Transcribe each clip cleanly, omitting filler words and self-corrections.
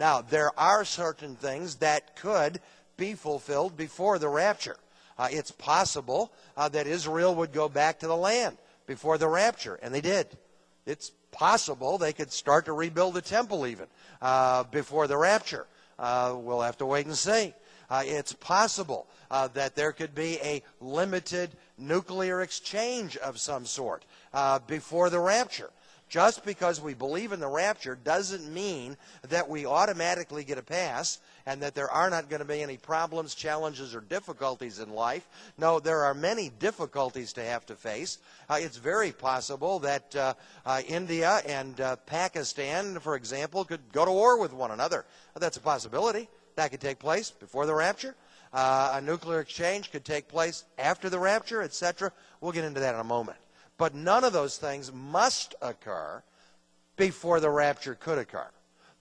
Now, there are certain things that could be fulfilled before the rapture. It's possible that Israel would go back to the land before the rapture, and they did. It's possible they could start to rebuild the temple even before the rapture. We'll have to wait and see. It's possible that there could be a limited nuclear exchange of some sort before the rapture. Just because we believe in the rapture doesn't mean that we automatically get a pass and that there are not going to be any problems, challenges, or difficulties in life. No, there are many difficulties to have to face. It's very possible that India and Pakistan, for example, could go to war with one another. That's a possibility. That could take place before the rapture. A nuclear exchange could take place after the rapture, etc. We'll get into that in a moment. But none of those things must occur before the rapture could occur.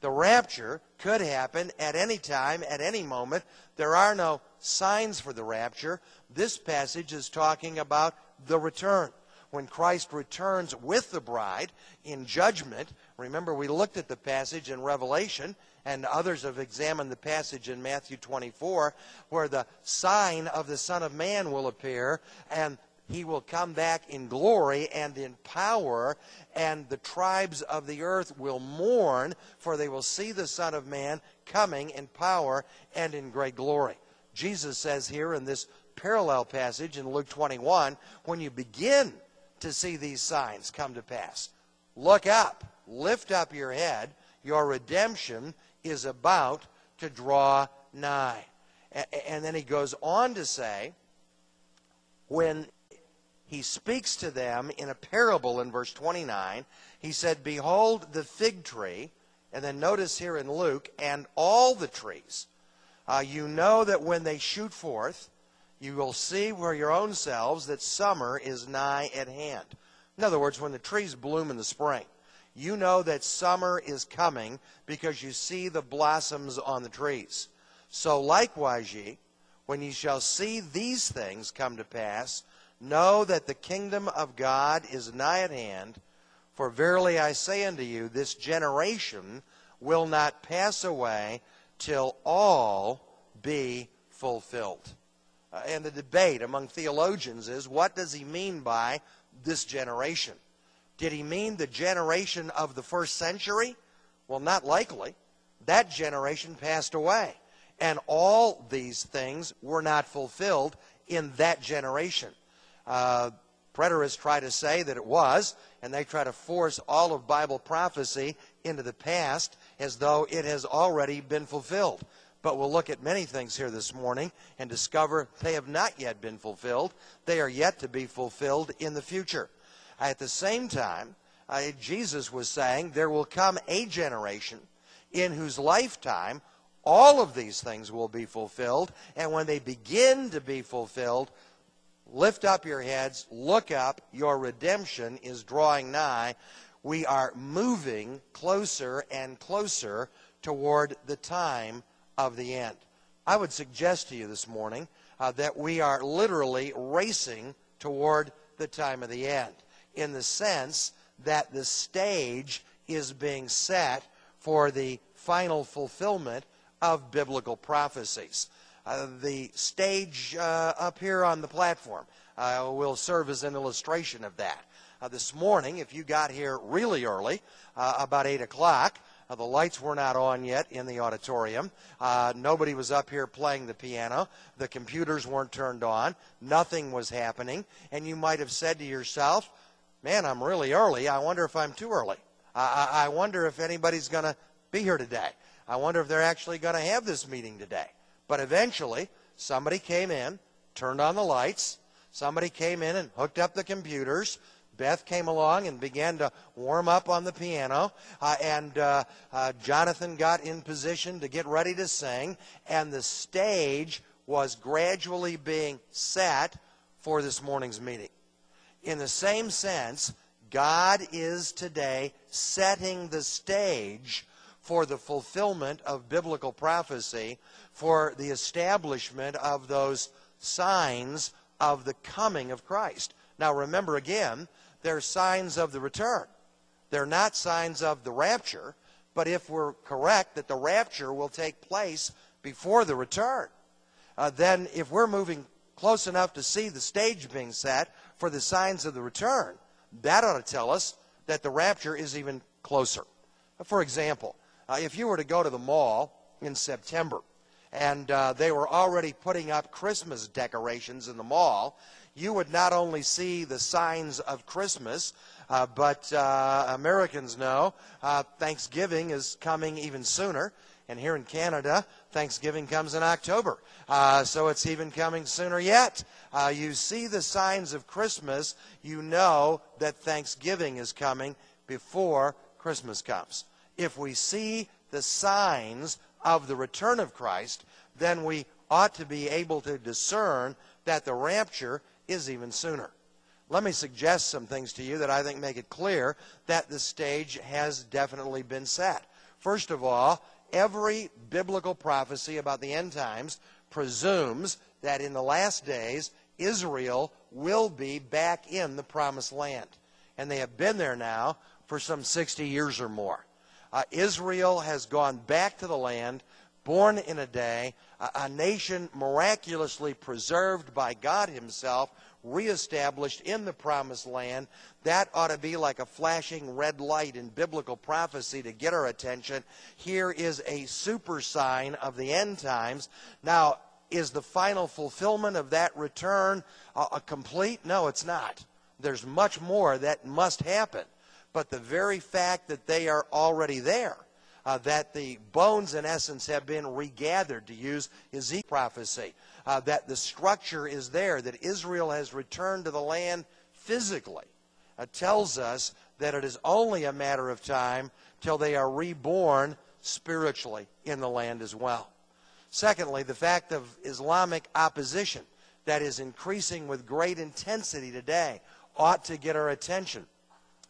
The rapture could happen at any time, at any moment. There are no signs for the rapture. This passage is talking about the return. When Christ returns with the bride in judgment, remember we looked at the passage in Revelation, and others have examined the passage in Matthew 24, where the sign of the Son of Man will appear, and he will come back in glory and in power, and the tribes of the earth will mourn, for they will see the Son of Man coming in power and in great glory. Jesus says here in this parallel passage in Luke 21, when you begin to see these signs come to pass, look up, lift up your head, your redemption is about to draw nigh. And then he goes on to say, when he speaks to them in a parable in verse 29. He said, behold the fig tree, and then notice here in Luke, and all the trees. You know that when they shoot forth, you will see for your own selves that summer is nigh at hand. In other words, when the trees bloom in the spring, you know that summer is coming because you see the blossoms on the trees. So likewise ye, when ye shall see these things come to pass, know that the kingdom of God is nigh at hand. For verily I say unto you, this generation will not pass away till all be fulfilled. And the debate among theologians is, what does he mean by this generation? Did he mean the generation of the first century? Well, not likely. That generation passed away. And all these things were not fulfilled in that generation. Preterists try to say that it was, and they try to force all of Bible prophecy into the past as though it has already been fulfilled. But we'll look at many things here this morning and discover they have not yet been fulfilled. They are yet to be fulfilled in the future. At the same time, Jesus was saying there will come a generation in whose lifetime all of these things will be fulfilled, and when they begin to be fulfilled, lift up your heads, look up, your redemption is drawing nigh. We are moving closer and closer toward the time of the end. I would suggest to you this morning that we are literally racing toward the time of the end, in the sense that the stage is being set for the final fulfillment of biblical prophecies. The stage up here on the platform will serve as an illustration of that. This morning, if you got here really early, about 8 o'clock, the lights were not on yet in the auditorium. Nobody was up here playing the piano. The computers weren't turned on. Nothing was happening. And you might have said to yourself, man, I'm really early. I wonder if I'm too early. I wonder if anybody's going to be here today. I wonder if they're actually going to have this meeting today. But eventually, somebody came in, turned on the lights. Somebody came in and hooked up the computers. Beth came along and began to warm up on the piano. Jonathan got in position to get ready to sing. And the stage was gradually being set for this morning's meeting. In the same sense, God is today setting the stage for the fulfillment of biblical prophecy, for the establishment of those signs of the coming of Christ. Now remember again, they're signs of the return. They're not signs of the rapture. But if we're correct that the rapture will take place before the return, then if we're moving close enough to see the stage being set for the signs of the return, that ought to tell us that the rapture is even closer. For example, if you were to go to the mall in September and they were already putting up Christmas decorations in the mall, you would not only see the signs of Christmas, but Americans know Thanksgiving is coming even sooner. And here in Canada, Thanksgiving comes in October. So it's even coming sooner yet. You see the signs of Christmas, you know that Thanksgiving is coming before Christmas comes. If we see the signs of the return of Christ, then we ought to be able to discern that the rapture is even sooner. Let me suggest some things to you that I think make it clear that the stage has definitely been set. First of all, every biblical prophecy about the end times presumes that in the last days, Israel will be back in the promised land. And they have been there now for some 60 years or more. Israel has gone back to the land, born in a day, a nation miraculously preserved by God himself, reestablished in the promised land. That ought to be like a flashing red light in biblical prophecy to get our attention. Here is a super sign of the end times. Now, is the final fulfillment of that return complete? No, it's not. There's much more that must happen. But the very fact that they are already there, that the bones in essence have been regathered, to use Ezekiel's prophecy, that the structure is there, that Israel has returned to the land physically, tells us that it is only a matter of time till they are reborn spiritually in the land as well. Secondly, the fact of Islamic opposition that is increasing with great intensity today ought to get our attention,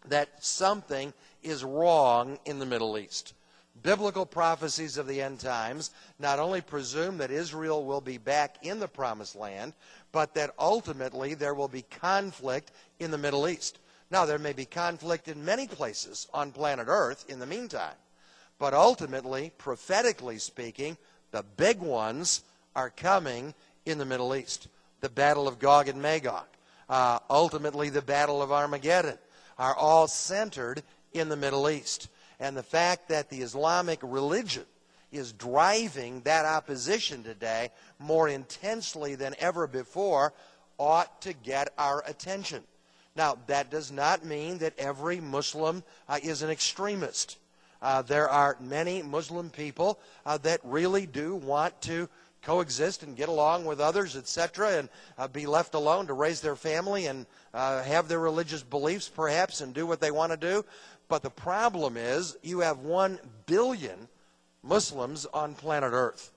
that something is wrong in the Middle East. Biblical prophecies of the end times not only presume that Israel will be back in the promised land, but that ultimately there will be conflict in the Middle East. Now, there may be conflict in many places on planet Earth in the meantime, but ultimately, prophetically speaking, the big ones are coming in the Middle East. The Battle of Gog and Magog, ultimately the Battle of Armageddon, are all centered in the Middle East. And the fact that the Islamic religion is driving that opposition today more intensely than ever before ought to get our attention. Now, that does not mean that every Muslim is an extremist. There are many Muslim people that really do want to coexist and get along with others, etc., and be left alone to raise their family and have their religious beliefs perhaps and do what they want to do. But the problem is you have 1 billion Muslims on planet Earth.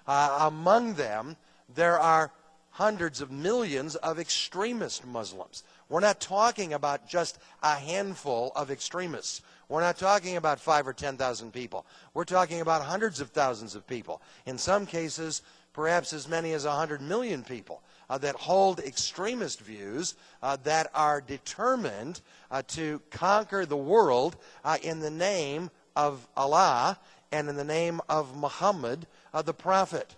Among them, there are hundreds of millions of extremist Muslims. We're not talking about just a handful of extremists. We're not talking about 5,000 or 10,000 people. We're talking about hundreds of thousands of people. In some cases, perhaps as many as 100 million people that hold extremist views that are determined to conquer the world in the name of Allah and in the name of Muhammad, the Prophet.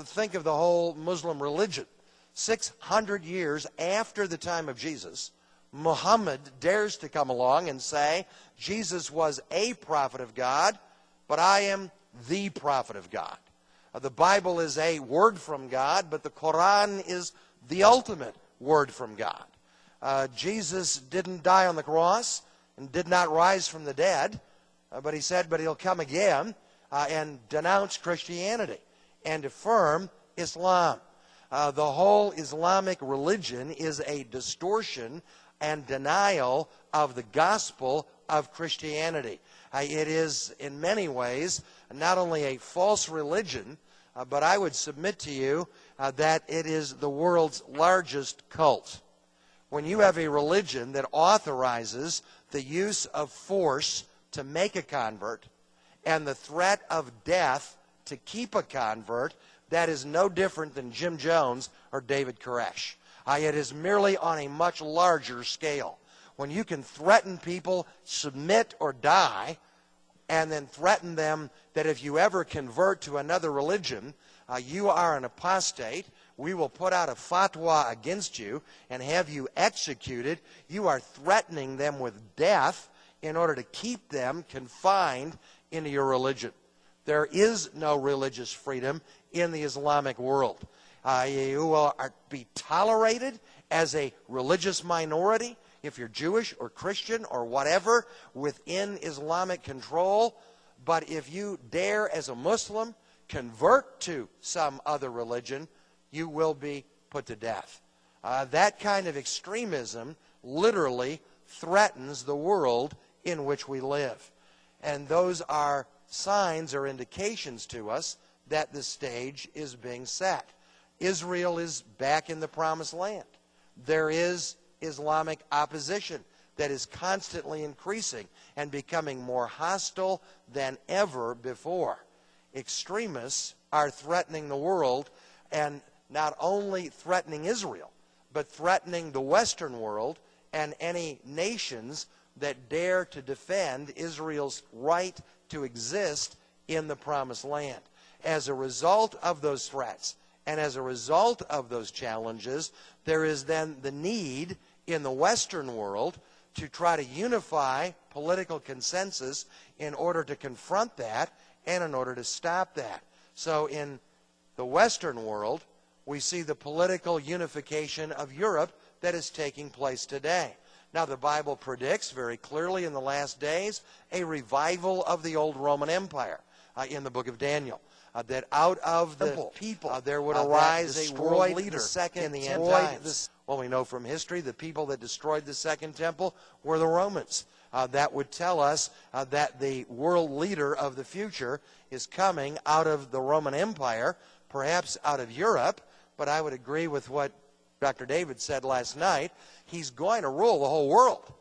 Think of the whole Muslim religion. 600 years after the time of Jesus, Muhammad dares to come along and say, Jesus was a prophet of God, but I am the prophet of God. The Bible is a word from God, but the Quran is the ultimate word from God. Jesus didn't die on the cross and did not rise from the dead, but he said, but he'll come again and denounce Christianity and affirm Islam. The whole Islamic religion is a distortion and denial of the gospel of Christianity. It is, in many ways, not only a false religion, but I would submit to you that it is the world's largest cult. When you have a religion that authorizes the use of force to make a convert and the threat of death to keep a convert, that is no different than Jim Jones or David Koresh. It is merely on a much larger scale. When you can threaten people, submit or die, and then threaten them that if you ever convert to another religion, you are an apostate. We will put out a fatwa against you and have you executed. You are threatening them with death in order to keep them confined into your religion. There is no religious freedom in the Islamic world. You will be tolerated as a religious minority if you're Jewish or Christian or whatever within Islamic control. But if you dare as a Muslim convert to some other religion, you will be put to death. That kind of extremism literally threatens the world in which we live. And those are signs or indications to us that the stage is being set. Israel is back in the promised land. There is Islamic opposition that is constantly increasing and becoming more hostile than ever before. Extremists are threatening the world, and not only threatening Israel, but threatening the Western world and any nations that dare to defend Israel's right to exist in the promised land. As a result of those threats and as a result of those challenges, there is then the need in the Western world to try to unify political consensus in order to confront that and in order to stop that. So in the Western world, we see the political unification of Europe that is taking place today. Now, the Bible predicts very clearly in the last days a revival of the old Roman Empire in the book of Daniel. That out of the people there would arise a world leader in the end times. Well, we know from history the people that destroyed the Second Temple were the Romans. That would tell us that the world leader of the future is coming out of the Roman Empire, perhaps out of Europe, but I would agree with what Dr. David said last night. He's going to rule the whole world.